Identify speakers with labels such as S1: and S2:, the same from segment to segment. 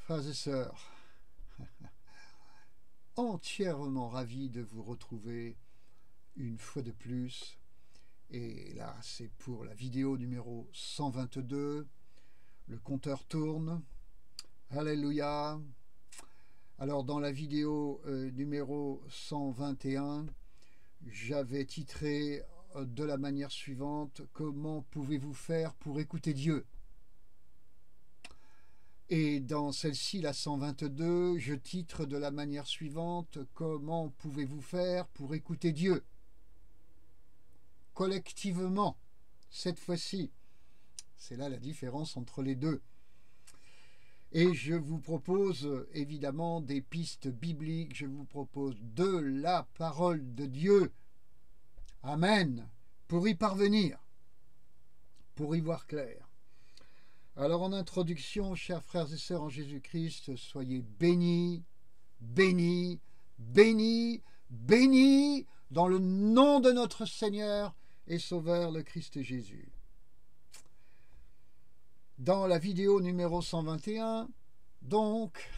S1: Frères et sœurs, entièrement ravi de vous retrouver une fois de plus. Et là, c'est pour la vidéo numéro 122. Le compteur tourne. Alléluia. Alors, dans la vidéo numéro 121, j'avais titré de la manière suivante: comment pouvez-vous faire pour écouter Dieu? Et dans celle-ci, la 122, je titre de la manière suivante: comment pouvez-vous faire pour écouter Dieu? Collectivement, cette fois-ci. C'est là la différence entre les deux. Et je vous propose évidemment des pistes bibliques, je vous propose de la parole de Dieu. Amen. Pour y parvenir, pour y voir clair. Alors en introduction, chers frères et sœurs en Jésus-Christ, soyez bénis, bénis, bénis, bénis dans le nom de notre Seigneur et Sauveur le Christ Jésus. Dans la vidéo numéro 121, donc,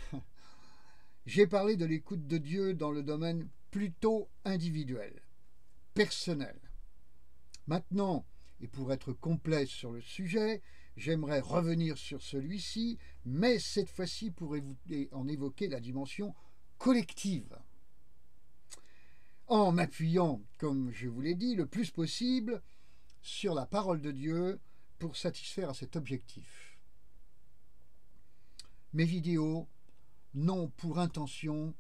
S1: j'ai parlé de l'écoute de Dieu dans le domaine plutôt individuel, personnel. Maintenant, et pour être complet sur le sujet, j'aimerais revenir sur celui-ci, mais cette fois-ci pour en évoquer la dimension collective. En m'appuyant, comme je vous l'ai dit, le plus possible sur la parole de Dieu pour satisfaire à cet objectif. Mes vidéos n'ont pour intention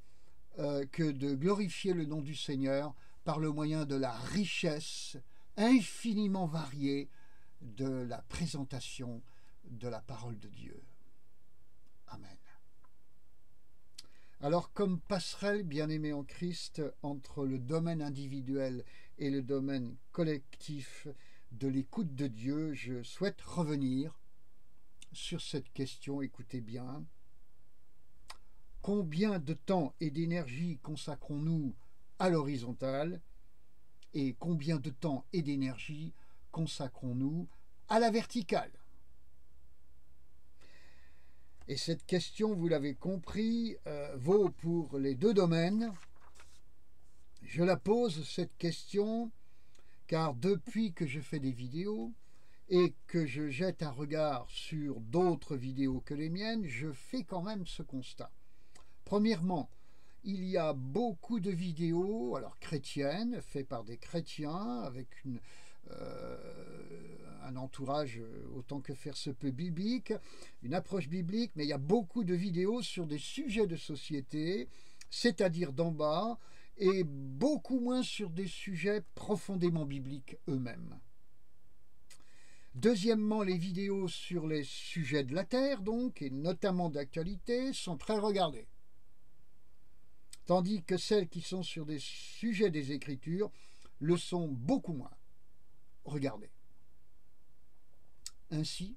S1: que de glorifier le nom du Seigneur par le moyen de la richesse infiniment variée de la présentation de la parole de Dieu. Amen. Alors, comme passerelle, bien-aimés en Christ, entre le domaine individuel et le domaine collectif de l'écoute de Dieu, je souhaite revenir sur cette question. Écoutez bien. Combien de temps et d'énergie consacrons-nous à l'horizontale et combien de temps et d'énergie consacrons-nous à la verticale? Et cette question, vous l'avez compris, vaut pour les deux domaines. Je la pose, cette question, car depuis que je fais des vidéos et que je jette un regard sur d'autres vidéos que les miennes, je fais quand même ce constat. Premièrement, il y a beaucoup de vidéos, alors chrétiennes, faites par des chrétiens, avec un entourage autant que faire se peut biblique, une approche biblique, mais il y a beaucoup de vidéos sur des sujets de société, c'est-à-dire d'en bas, et beaucoup moins sur des sujets profondément bibliques eux-mêmes. Deuxièmement, les vidéos sur les sujets de la terre, donc, et notamment d'actualité, sont très regardées. Tandis que celles qui sont sur des sujets des Écritures le sont beaucoup moins regardées. Ainsi,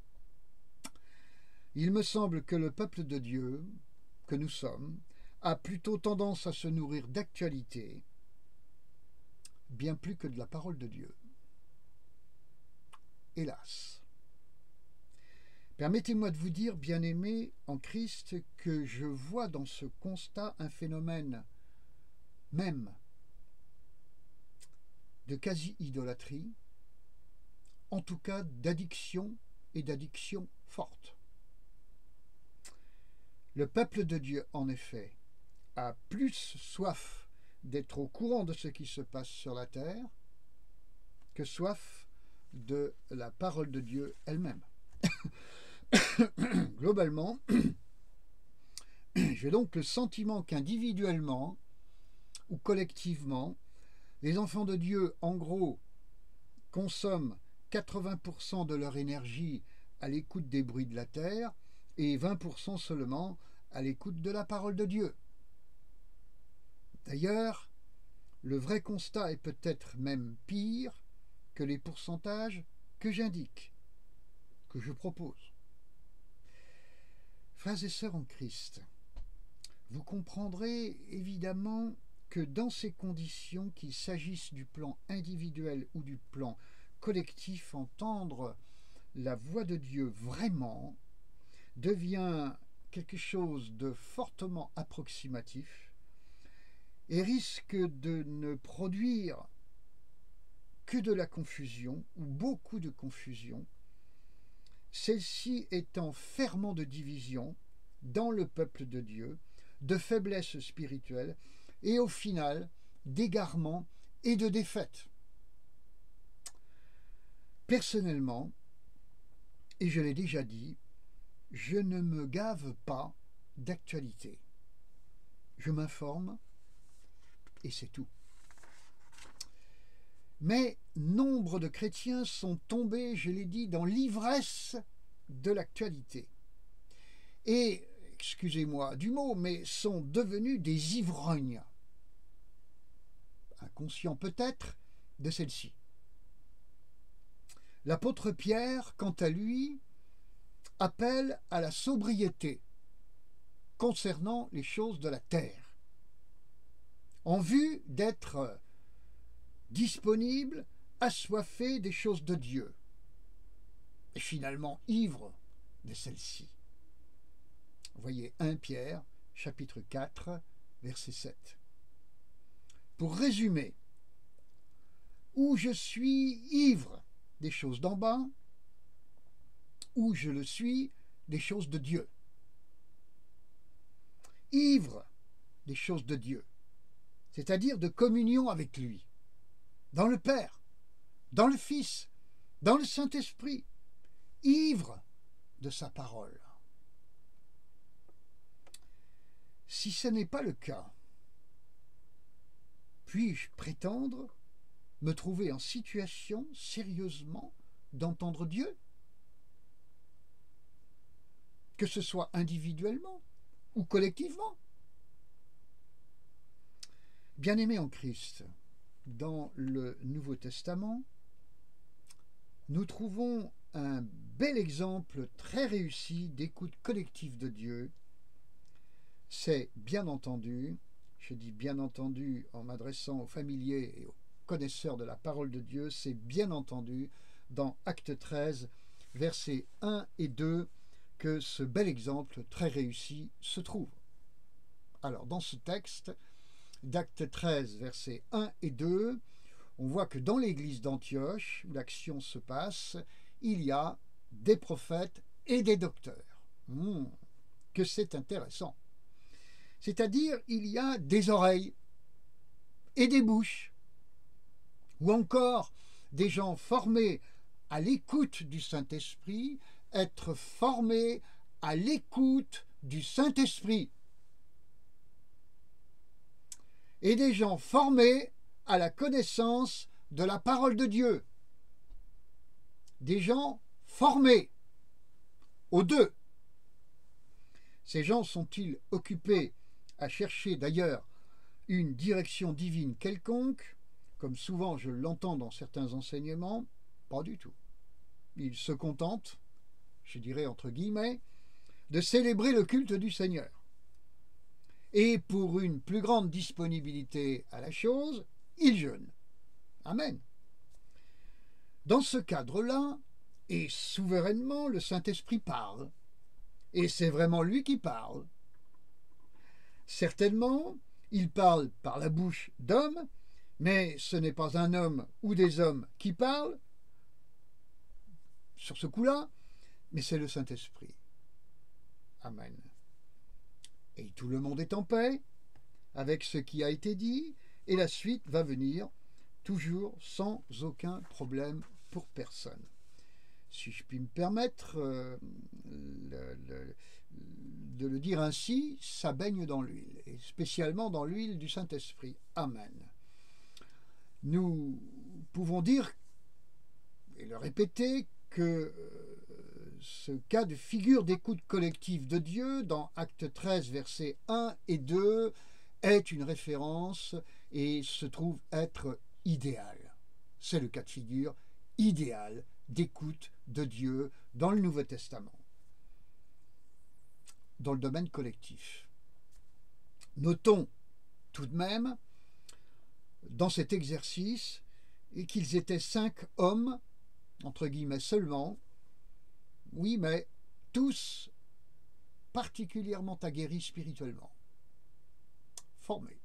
S1: il me semble que le peuple de Dieu, que nous sommes, a plutôt tendance à se nourrir d'actualité, bien plus que de la parole de Dieu. Hélas. Permettez-moi de vous dire, bien-aimés en Christ, que je vois dans ce constat un phénomène même de quasi-idolâtrie, en tout cas d'addiction et d'addiction forte. Le peuple de Dieu, en effet, a plus soif d'être au courant de ce qui se passe sur la terre que soif de la parole de Dieu elle-même. Globalement, j'ai donc le sentiment qu'individuellement ou collectivement, les enfants de Dieu, en gros, consomment 80% de leur énergie à l'écoute des bruits de la terre et 20% seulement à l'écoute de la parole de Dieu. D'ailleurs, le vrai constat est peut-être même pire que les pourcentages que j'indique, que je propose. Frères et sœurs en Christ, vous comprendrez évidemment que dans ces conditions, qu'il s'agisse du plan individuel ou du plan collectif, entendre la voix de Dieu vraiment devient quelque chose de fortement approximatif et risque de ne produire que de la confusion ou beaucoup de confusion, celle-ci étant ferment de division dans le peuple de Dieu, de faiblesse spirituelle et au final d'égarement et de défaite. Personnellement, et je l'ai déjà dit, je ne me gave pas d'actualité. Je m'informe et c'est tout. Mais nombre de chrétiens sont tombés, je l'ai dit, dans l'ivresse de l'actualité. Et, excusez-moi du mot, mais sont devenus des ivrognes. Inconscients peut-être de celle-ci. L'apôtre Pierre, quant à lui, appelle à la sobriété concernant les choses de la terre, en vue d'être disponible, assoiffé des choses de Dieu, et finalement ivre de celles-ci. Voyez 1 Pierre, chapitre 4, verset 7. Pour résumer, où je suis ivre des choses d'en bas, où je le suis des choses de Dieu. Ivre des choses de Dieu, c'est-à-dire de communion avec lui, dans le Père, dans le Fils, dans le Saint-Esprit, ivre de sa parole. Si ce n'est pas le cas, puis-je prétendre me trouver en situation sérieusement d'entendre Dieu? Que ce soit individuellement ou collectivement. Bien-aimés en Christ, dans le Nouveau Testament, nous trouvons un bel exemple très réussi d'écoute collective de Dieu. C'est bien entendu, je dis bien entendu en m'adressant aux familiers et aux connaisseurs de la parole de Dieu, c'est bien entendu dans Acte 13, versets 1 et 2, que ce bel exemple très réussi se trouve. Alors, dans ce texte d'Acte 13, versets 1 et 2, on voit que dans l'église d'Antioche, où l'action se passe, il y a des prophètes et des docteurs. Que c'est intéressant. C'est-à-dire, il y a des oreilles et des bouches, ou encore des gens formés à l'écoute du Saint-Esprit, être formés à l'écoute du Saint-Esprit. Et des gens formés à la connaissance de la parole de Dieu. Des gens formés aux deux. Ces gens sont-ils occupés à chercher d'ailleurs une direction divine quelconque, comme souvent je l'entends dans certains enseignements? Pas du tout. Ils se contentent, je dirais entre guillemets, de célébrer le culte du Seigneur. Et pour une plus grande disponibilité à la chose, ils jeûnent. Amen. Dans ce cadre-là, et souverainement, le Saint-Esprit parle. Et c'est vraiment lui qui parle. Certainement, il parle par la bouche d'hommes, mais ce n'est pas un homme ou des hommes qui parlent, sur ce coup-là, mais c'est le Saint-Esprit. Amen. Et tout le monde est en paix avec ce qui a été dit, et la suite va venir toujours sans aucun problème pour personne. Si je puis me permettre de le dire ainsi, ça baigne dans l'huile, et spécialement dans l'huile du Saint-Esprit. Amen. Nous pouvons dire, et le répéter, que ce cas de figure d'écoute collective de Dieu dans Acte 13, versets 1 et 2 est une référence et se trouve être idéal. C'est le cas de figure idéal d'écoute de Dieu dans le Nouveau Testament, dans le domaine collectif. Notons tout de même, dans cet exercice, qu'ils étaient 5 hommes, entre guillemets seulement, oui, mais tous particulièrement aguerris spirituellement, formés.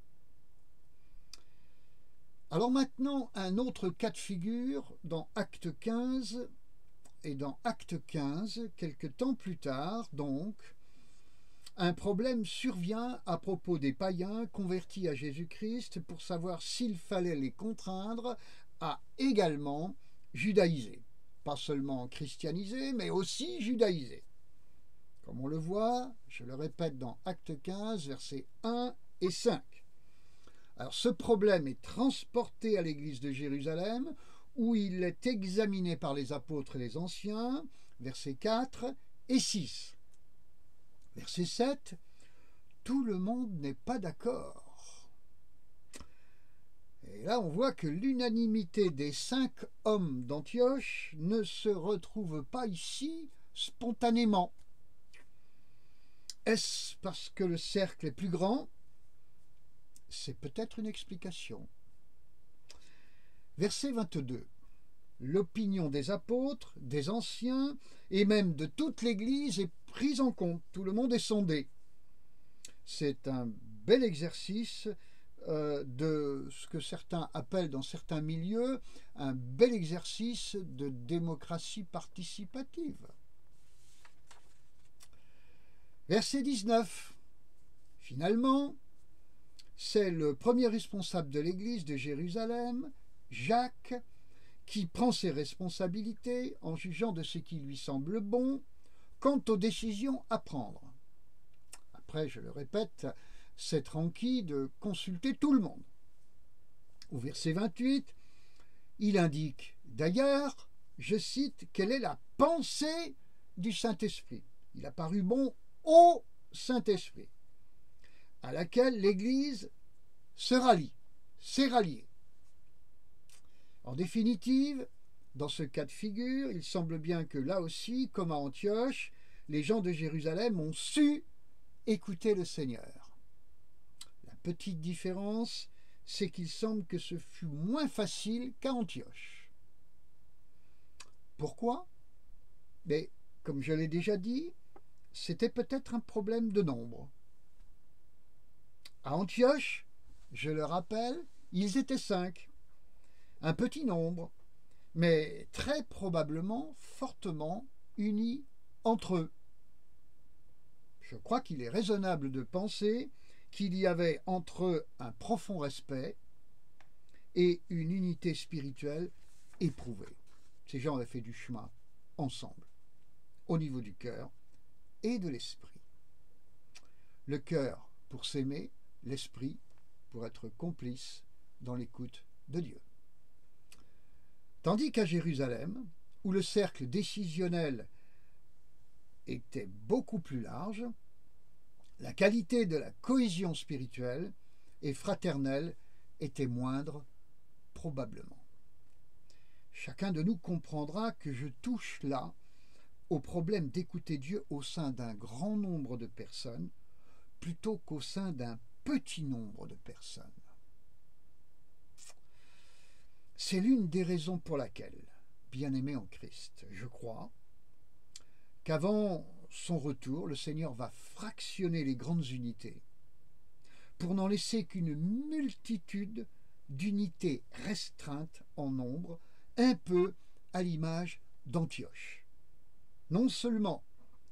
S1: Alors maintenant, un autre cas de figure dans Acte 15, et dans Acte 15, quelque temps plus tard, donc, un problème survient à propos des païens convertis à Jésus-Christ pour savoir s'il fallait les contraindre à également judaïser. Pas seulement christianiser, mais aussi judaïser. Comme on le voit, je le répète dans Acte 15, versets 1 et 5. Alors ce problème est transporté à l'église de Jérusalem, où il est examiné par les apôtres et les anciens, versets 4 et 6. Verset 7, tout le monde n'est pas d'accord. Et là, on voit que l'unanimité des 5 hommes d'Antioche ne se retrouve pas ici spontanément. Est-ce parce que le cercle est plus grand? C'est peut-être une explication. Verset 22. L'opinion des apôtres, des anciens et même de toute l'Église est prise en compte. Tout le monde est sondé. C'est un bel exercice de ce que certains appellent dans certains milieux un bel exercice de démocratie participative. Verset 19. Finalement, c'est le premier responsable de l'Église de Jérusalem, Jacques, qui prend ses responsabilités en jugeant de ce qui lui semble bon quant aux décisions à prendre. Après, je le répète, c'est tranquille de consulter tout le monde. Au verset 28, il indique d'ailleurs, je cite, quelle est la pensée du Saint-Esprit. Il a paru bon au Saint-Esprit, à laquelle l'Église se rallie, s'est ralliée. En définitive, dans ce cas de figure, il semble bien que là aussi, comme à Antioche, les gens de Jérusalem ont su écouter le Seigneur. La petite différence, c'est qu'il semble que ce fut moins facile qu'à Antioche. Pourquoi? Mais, comme je l'ai déjà dit, c'était peut-être un problème de nombre. À Antioche, je le rappelle, ils étaient 5. Un petit nombre, mais très probablement fortement unis entre eux. Je crois qu'il est raisonnable de penser qu'il y avait entre eux un profond respect et une unité spirituelle éprouvée. Ces gens avaient fait du chemin ensemble, au niveau du cœur et de l'esprit. Le cœur pour s'aimer, l'esprit pour être complice dans l'écoute de Dieu. Tandis qu'à Jérusalem, où le cercle décisionnel était beaucoup plus large, la qualité de la cohésion spirituelle et fraternelle était moindre, probablement. Chacun de nous comprendra que je touche là au problème d'écouter Dieu au sein d'un grand nombre de personnes plutôt qu'au sein d'un petit nombre de personnes. C'est l'une des raisons pour laquelle, bien-aimé en Christ, je crois qu'avant son retour, le Seigneur va fractionner les grandes unités pour n'en laisser qu'une multitude d'unités restreintes en nombre, un peu à l'image d'Antioche. Non seulement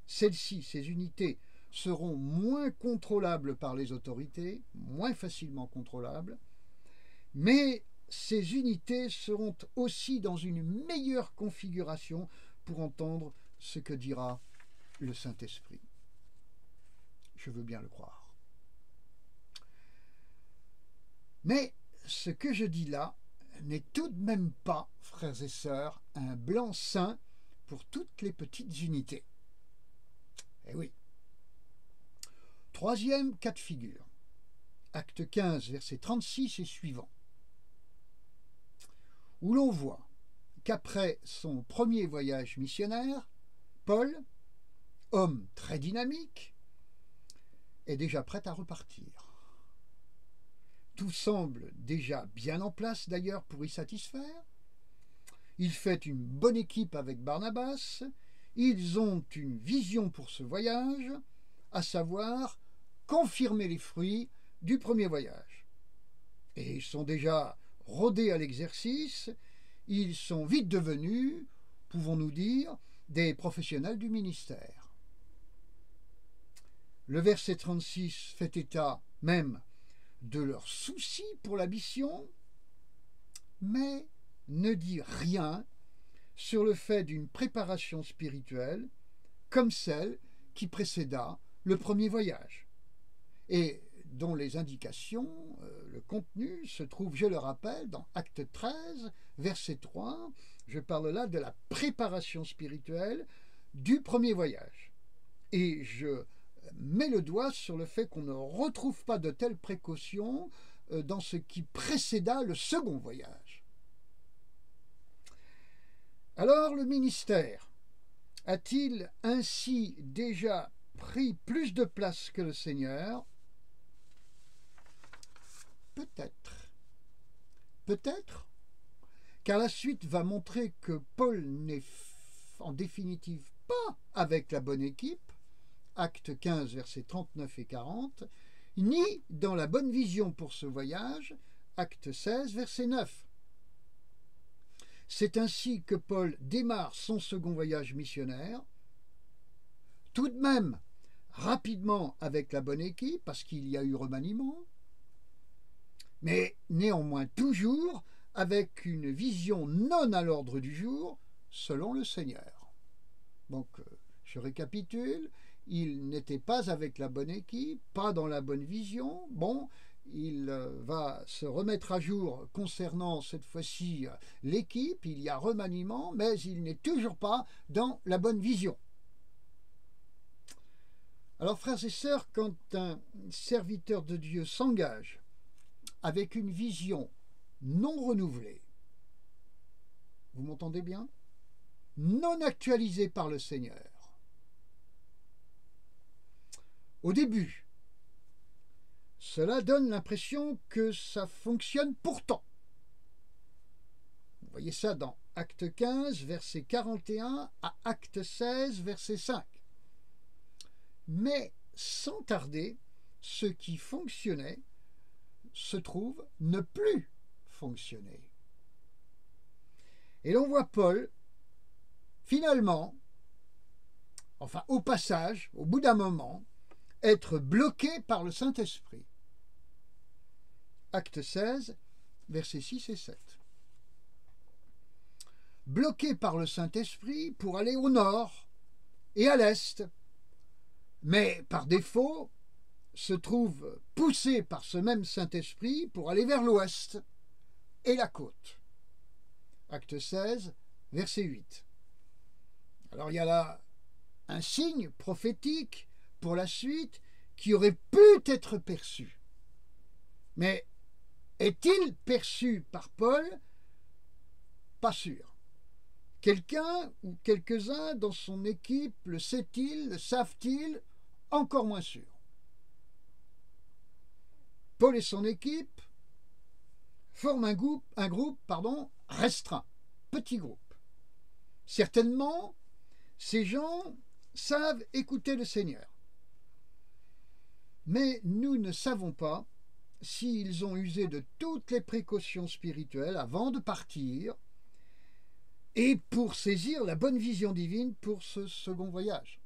S1: celles-ci, ces unités, seront moins contrôlables par les autorités, moins facilement contrôlables, mais ces unités seront aussi dans une meilleure configuration pour entendre ce que dira le Saint-Esprit. Je veux bien le croire. Mais ce que je dis là n'est tout de même pas, frères et sœurs, un blanc-seing pour toutes les petites unités. Eh oui. Troisième cas de figure. Acte 15, versets 36 et suivants, où l'on voit qu'après son premier voyage missionnaire, Paul, homme très dynamique, est déjà prêt à repartir. Tout semble déjà bien en place d'ailleurs pour y satisfaire. Il fait une bonne équipe avec Barnabas, ils ont une vision pour ce voyage, à savoir confirmer les fruits du premier voyage. Et ils sont déjà rodés à l'exercice, ils sont vite devenus, pouvons-nous dire, des professionnels du ministère. Le verset 36 fait état même de leur souci pour la mission, mais ne dit rien sur le fait d'une préparation spirituelle comme celle qui précéda le premier voyage, et dont les indications, le contenu, se trouve, je le rappelle, dans Acte 13, verset 3. Je parle là de la préparation spirituelle du premier voyage. Et je mets le doigt sur le fait qu'on ne retrouve pas de telles précautions dans ce qui précéda le second voyage. Alors le ministère a-t-il ainsi déjà pris plus de place que le Seigneur? Peut-être. Peut-être, car la suite va montrer que Paul n'est en définitive pas avec la bonne équipe, Acte 15, versets 39 et 40, ni dans la bonne vision pour ce voyage, Acte 16, verset 9. C'est ainsi que Paul démarre son second voyage missionnaire, tout de même rapidement avec la bonne équipe, parce qu'il y a eu remaniement, mais néanmoins toujours avec une vision non à l'ordre du jour, selon le Seigneur. Donc, je récapitule, il n'était pas avec la bonne équipe, pas dans la bonne vision. Bon, il va se remettre à jour concernant cette fois-ci l'équipe, il y a remaniement, mais il n'est toujours pas dans la bonne vision. Alors, frères et sœurs, quand un serviteur de Dieu s'engage avec une vision non renouvelée, vous m'entendez bien? Non actualisée par le Seigneur. Au début, cela donne l'impression que ça fonctionne pourtant. Vous voyez ça dans Acte 15, verset 41 à Acte 16, verset 5. Mais sans tarder, ce qui fonctionnait se trouve ne plus fonctionner. Et l'on voit Paul, finalement, enfin au passage, au bout d'un moment, être bloqué par le Saint-Esprit. Acte 16, versets 6 et 7. Bloqué par le Saint-Esprit pour aller au nord et à l'est, mais par défaut, se trouve poussé par ce même Saint-Esprit pour aller vers l'ouest et la côte. Acte 16, verset 8. Alors il y a là un signe prophétique pour la suite qui aurait pu être perçu. Mais est-il perçu par Paul? Pas sûr. Quelqu'un ou quelques-uns dans son équipe le sait-il, le savent-ils? Encore moins sûr. Paul et son équipe forment un groupe restreint, petit groupe. Certainement, ces gens savent écouter le Seigneur. Mais nous ne savons pas s'ils ont usé de toutes les précautions spirituelles avant de partir et pour saisir la bonne vision divine pour ce second voyage.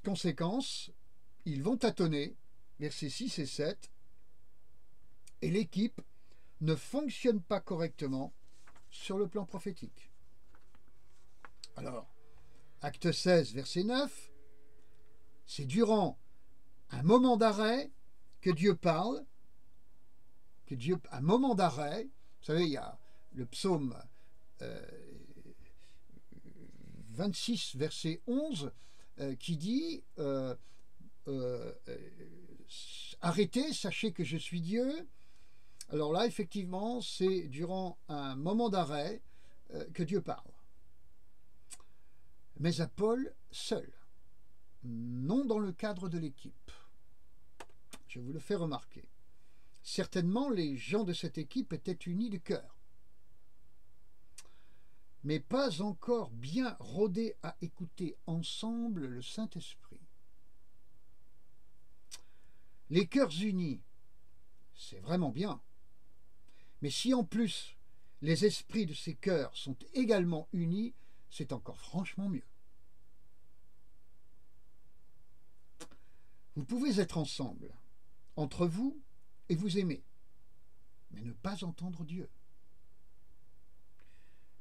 S1: Conséquence, ils vont tâtonner, versets 6 et 7, et l'équipe ne fonctionne pas correctement sur le plan prophétique. Alors, Acte 16, verset 9, c'est durant un moment d'arrêt que Dieu parle, un moment d'arrêt, vous savez, il y a le psaume 26, verset 11, qui dit arrêtez, sachez que je suis Dieu. Alors là, effectivement, c'est durant un moment d'arrêt que Dieu parle. Mais à Paul seul, non dans le cadre de l'équipe. Je vous le fais remarquer. Certainement, les gens de cette équipe étaient unis de cœur, mais pas encore bien rodés à écouter ensemble le Saint-Esprit. Les cœurs unis, c'est vraiment bien. Mais si en plus les esprits de ces cœurs sont également unis, c'est encore franchement mieux. Vous pouvez être ensemble, entre vous, et vous aimer, mais ne pas entendre Dieu.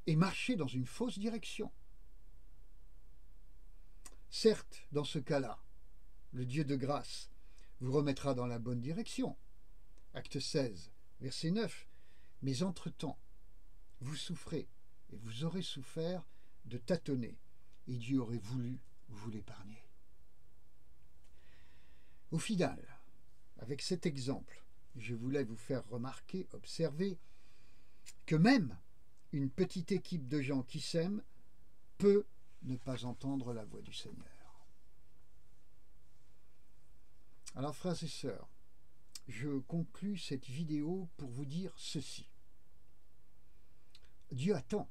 S1: Et marcher dans une fausse direction. Certes, dans ce cas-là, le Dieu de grâce vous remettra dans la bonne direction. Acte 16, verset 9. Mais entre-temps, vous souffrez, et vous aurez souffert de tâtonner, et Dieu aurait voulu vous l'épargner. Au final, avec cet exemple, je voulais vous faire remarquer, observer, que même une petite équipe de gens qui s'aiment peut ne pas entendre la voix du Seigneur. Alors, frères et sœurs, je conclus cette vidéo pour vous dire ceci. Dieu attend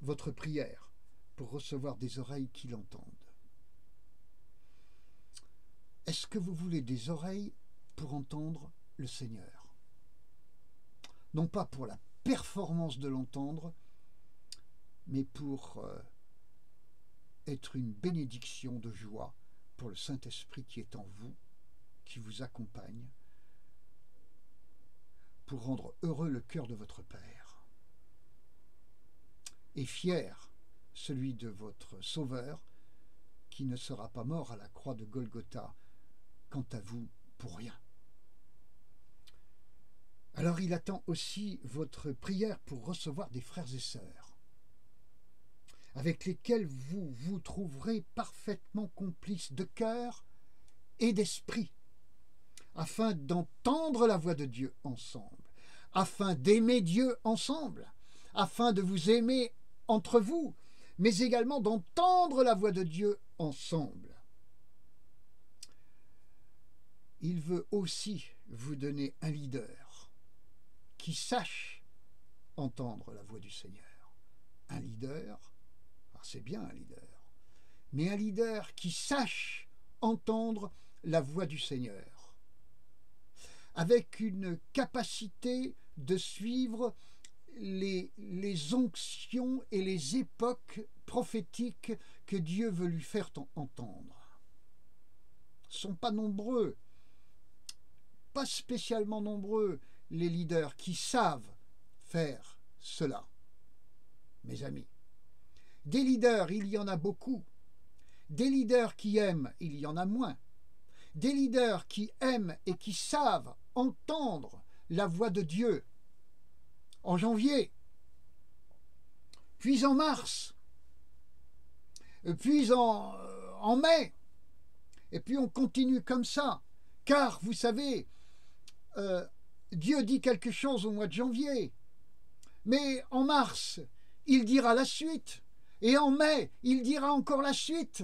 S1: votre prière pour recevoir des oreilles qui l'entendent. Est-ce que vous voulez des oreilles pour entendre le Seigneur? Non pas pour la performance de l'entendre, mais pour être une bénédiction de joie pour le Saint-Esprit qui est en vous, qui vous accompagne, pour rendre heureux le cœur de votre Père. Et fier celui de votre Sauveur, qui ne sera pas mort à la croix de Golgotha, quant à vous, pour rien. Alors il attend aussi votre prière pour recevoir des frères et sœurs, avec lesquels vous vous trouverez parfaitement complices de cœur et d'esprit, afin d'entendre la voix de Dieu ensemble, afin d'aimer Dieu ensemble, afin de vous aimer entre vous, mais également d'entendre la voix de Dieu ensemble. Il veut aussi vous donner un leader qui sache entendre la voix du Seigneur. Un leader, alors c'est bien un leader, mais un leader qui sache entendre la voix du Seigneur, avec une capacité de suivre les onctions et les époques prophétiques que Dieu veut lui faire entendre. Ils ne sont pas nombreux, pas spécialement nombreux, les leaders qui savent faire cela. Mes amis, des leaders, il y en a beaucoup. Des leaders qui aiment, il y en a moins. Des leaders qui aiment et qui savent entendre la voix de Dieu en janvier, puis en mars, puis en mai, et puis on continue comme ça, car vous savez, Dieu dit quelque chose au mois de janvier, mais en mars, il dira la suite, et en mai, il dira encore la suite.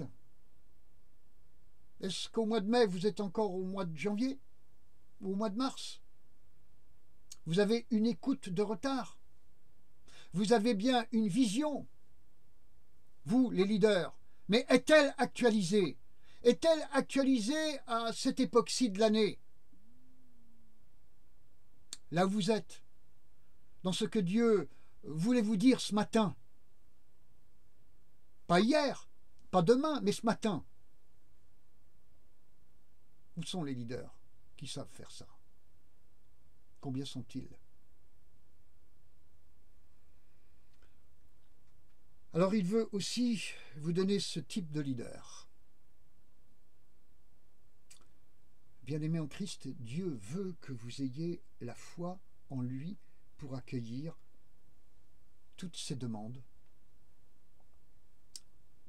S1: Est-ce qu'au mois de mai, vous êtes encore au mois de janvier ou au mois de mars? Vous avez une écoute de retard. Vous avez bien une vision, vous, les leaders, mais est-elle actualisée? Est-elle actualisée à cette époque-ci de l'année? Là où vous êtes, dans ce que Dieu voulait vous dire ce matin. Pas hier, pas demain, mais ce matin. Où sont les leaders qui savent faire ça? Combien sont-ils? Alors il veut aussi vous donner ce type de leader. Bien-aimés en Christ, Dieu veut que vous ayez la foi en lui pour accueillir toutes ces demandes,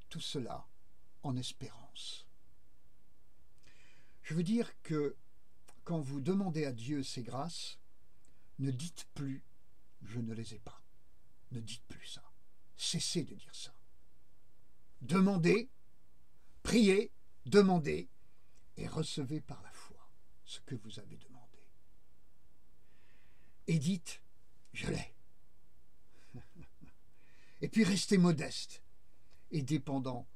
S1: tout cela en espérance. Je veux dire que quand vous demandez à Dieu ses grâces, ne dites plus « je ne les ai pas ». Ne dites plus ça. Cessez de dire ça. Demandez, priez, demandez et recevez par la foi ce que vous avez demandé. Et dites « je l'ai ». Et puis restez modeste et dépendant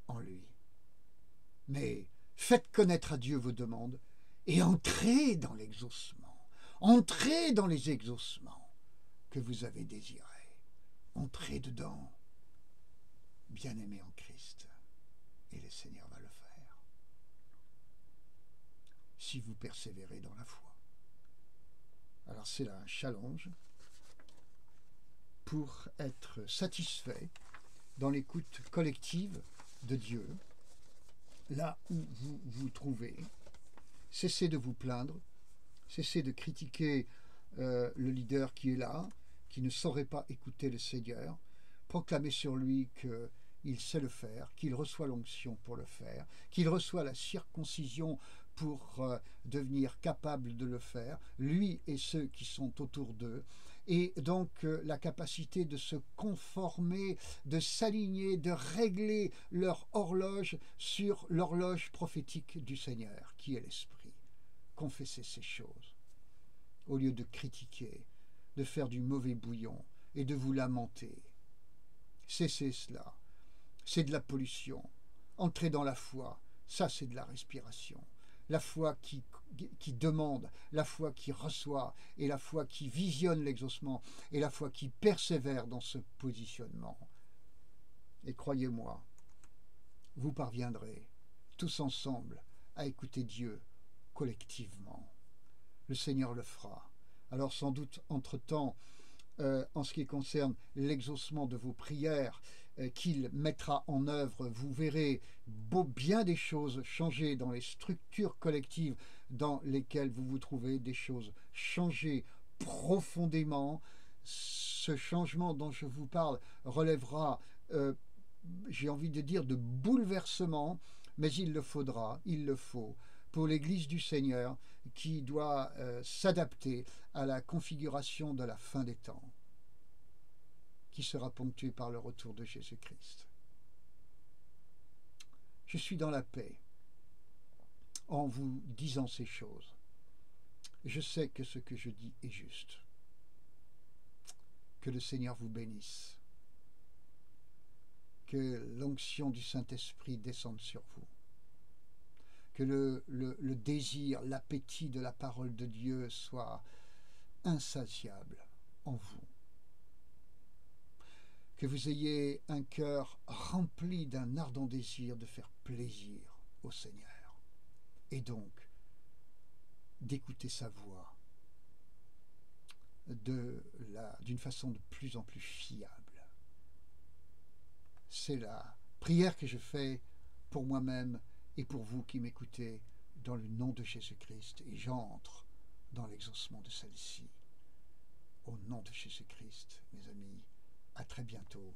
S1: en lui. Mais faites connaître à Dieu vos demandes et entrez dans l'exaucement, entrez dans les exaucements que vous avez désirés. Entrez dedans, bien-aimés en Christ, et le Seigneur va le faire. Si vous persévérez dans la foi. Alors c'est là un challenge pour être satisfait dans l'écoute collective de Dieu, là où vous vous trouvez. Cessez de vous plaindre, cessez de critiquer le leader qui est là, qui ne saurait pas écouter le Seigneur. Proclamez sur lui qu'il sait le faire, qu'il reçoit l'onction pour le faire, qu'il reçoit la circoncision pour devenir capable de le faire, lui et ceux qui sont autour d'eux, et donc la capacité de se conformer, de s'aligner, de régler leur horloge sur l'horloge prophétique du Seigneur, qui est l'Esprit. Confessez ces choses, au lieu de critiquer, de faire du mauvais bouillon et de vous lamenter. Cessez cela, c'est de la pollution. Entrez dans la foi, ça c'est de la respiration. La foi qui demande, la foi qui reçoit, et la foi qui visionne l'exaucement, et la foi qui persévère dans ce positionnement. Et croyez-moi, vous parviendrez tous ensemble à écouter Dieu collectivement. Le Seigneur le fera. Alors sans doute, entre-temps, en ce qui concerne l'exaucement de vos prières, qu'il mettra en œuvre, vous verrez bien des choses changer dans les structures collectives dans lesquelles vous vous trouvez, des choses changer profondément. Ce changement dont je vous parle relèvera, j'ai envie de dire, de bouleversement, mais il le faudra, il le faut, pour l'Église du Seigneur qui doit s'adapter à la configuration de la fin des temps, qui sera ponctuée par le retour de Jésus-Christ. Je suis dans la paix en vous disant ces choses. Je sais que ce que je dis est juste. Que le Seigneur vous bénisse. Que l'onction du Saint-Esprit descende sur vous. Que le désir, l'appétit de la parole de Dieu soit insatiable en vous. Que vous ayez un cœur rempli d'un ardent désir de faire plaisir au Seigneur, et donc d'écouter sa voix d'une façon de plus en plus fiable. C'est la prière que je fais pour moi-même et pour vous qui m'écoutez dans le nom de Jésus-Christ, et j'entre dans l'exaucement de celle-ci. Au nom de Jésus-Christ, mes amis, à très bientôt.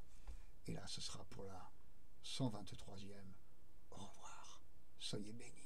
S1: Et là, ce sera pour la 123e. Au revoir. Soyez bénis.